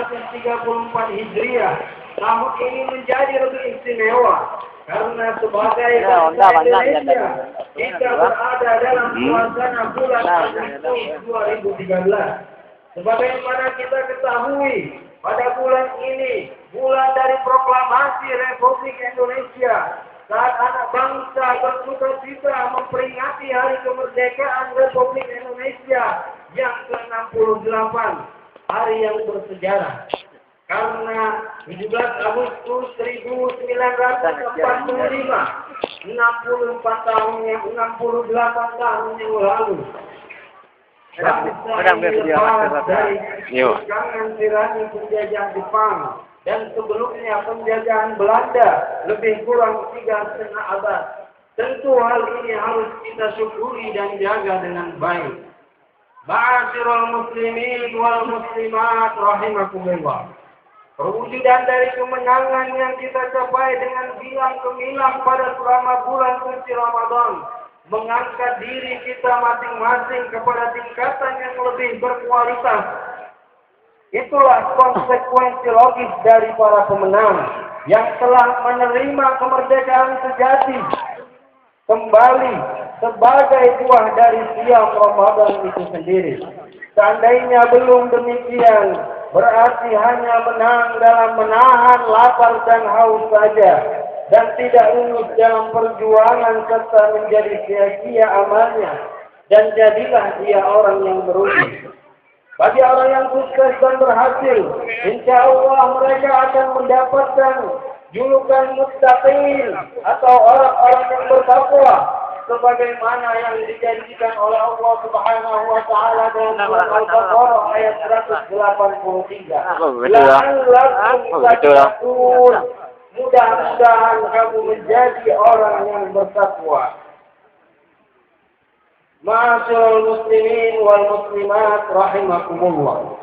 1434 Hijriah. Tahun ini menjadi lebih istimewa karena sebagai bangsa Indonesia kita berada dalam suasana bulan Agustus 2013. Sebagaimana kita ketahui, pada bulan ini, bulan dari proklamasi Republik Indonesia, saat anak bangsa bersuka-cita memperingati hari kemerdekaan Republik Indonesia yang ke-68, hari yang bersejarah. Karena 17 Agustus 1945, 68 tahun yang lalu, bangsa ini lepas dari kekangan tirani penjajahan Jepang dan sebelumnya penjajahan Belanda lebih kurang 3,5 abad. Tentu hal ini harus kita syukuri dan jaga dengan baik. Ma'asyiral muslimin wal muslimat rahimakumullah. Perwujudan dari kemenangan yang kita capai dengan bilang gemilang pada selama bulan suci Ramadan, mengangkat diri kita masing-masing kepada tingkatan yang lebih berkualitas. Itulah konsekuensi logis dari para pemenang yang telah menerima kemerdekaan sejati kembali sebagai buah dari siam Ramadan itu sendiri. Seandainya belum demikian, berarti hanya menang dalam menahan lapar dan haus saja, dan tidak lulus dalam perjuangan serta menjadi sia-sia amalnya, dan jadilah dia orang yang merugi. Bagi orang yang sukses dan berhasil, insya Allah mereka akan mendapatkan julukan muttaqin atau orang-orang yang bertakwa, sebagaimana yang dijanjikan oleh Allah Subhanahu wa taala dalam surat Al-Baqarah ayat 183. La'allakum tattaqun. Mudah-mudahan kamu menjadi orang yang bertakwa. Ma'asyiral muslimin wal muslimat rahimakumullah.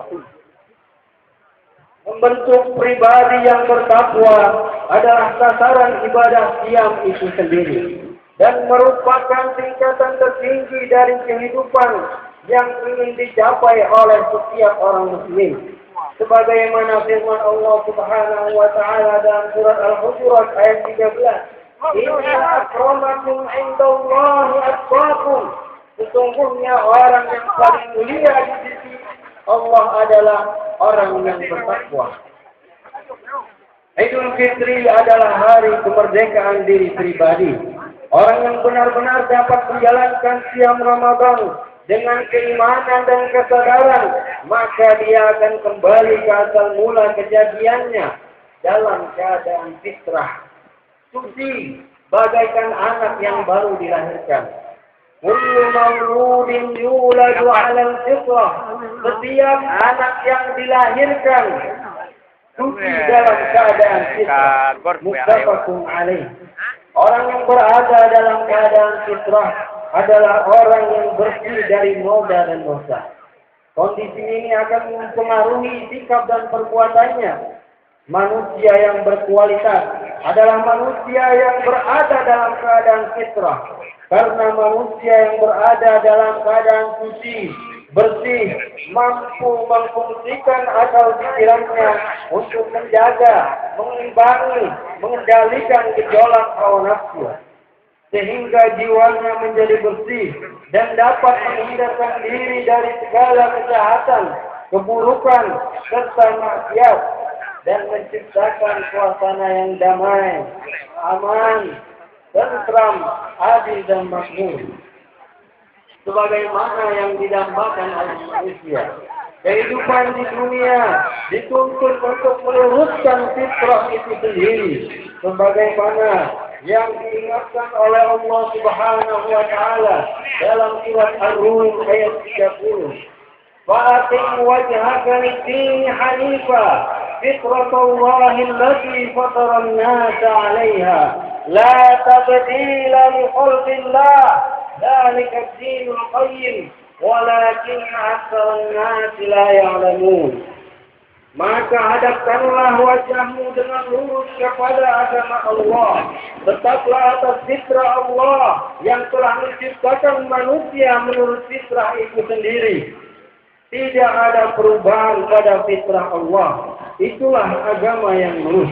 Membentuk pribadi yang bertakwa adalah sasaran ibadah siam itu sendiri dan merupakan tingkatan tertinggi dari kehidupan yang ingin dicapai oleh setiap orang muslim. Sebagaimana firman Allah Subhanahu wa taala dalam surat Al-Hujurat ayat 13, "Inna akramakum 'indallahi atqakum." Sesungguhnya orang yang paling mulia di sisi Allah adalah orang yang bertakwa. Idul Fitri adalah hari kemerdekaan diri pribadi. Orang yang benar-benar dapat menjalankan siam Ramadan dengan keimanan dan kesadaran, maka dia akan kembali ke asal mula kejadiannya dalam keadaan fitrah, suci, bagaikan anak yang baru dilahirkan. Kullu mauludin yuladu 'alal fitrah. Setiap anak yang dilahirkan suci dalam keadaan fitrah. Muttafaqun alaih. Orang yang berada dalam keadaan fitrah adalah orang yang bersih dari noda dan dosa. Kondisi ini akan mempengaruhi sikap dan perbuatannya. Manusia yang berkualitas adalah manusia yang berada dalam keadaan fitrah. Karena manusia yang berada dalam keadaan suci, bersih, mampu memfungsikan akal pikirannya untuk menjaga, mengimbangi, mengendalikan gejolak hawa nafsu, sehingga jiwanya menjadi bersih dan dapat menghindarkan diri dari segala kejahatan, keburukan, serta maksiat, dan menciptakan suasana yang damai, aman, tentram, adil dan makmur. Sebagaimana yang didambakan oleh manusia, kehidupan di dunia dituntut untuk meluruskan fitrah itu sendiri, sebagaimana yang diingatkan oleh Allah Subhanahu wa taala dalam surat Ar-Rum ayat 30. Fa'aqim wajhaka lid-din hanifa fitratallahi allati fatara an-nasa 'alayha la tabdila li khalqillah dzalika ad-dinul qayyim walakin aktsarun nasi la ya'lamun. Maka hadapkanlah wajahmu dengan lurus kepada agama Allah. Tetaplah atas fitrah Allah yang telah menciptakan manusia menurut fitrah itu sendiri. Tidak ada perubahan pada fitrah Allah. Itulah agama yang lurus.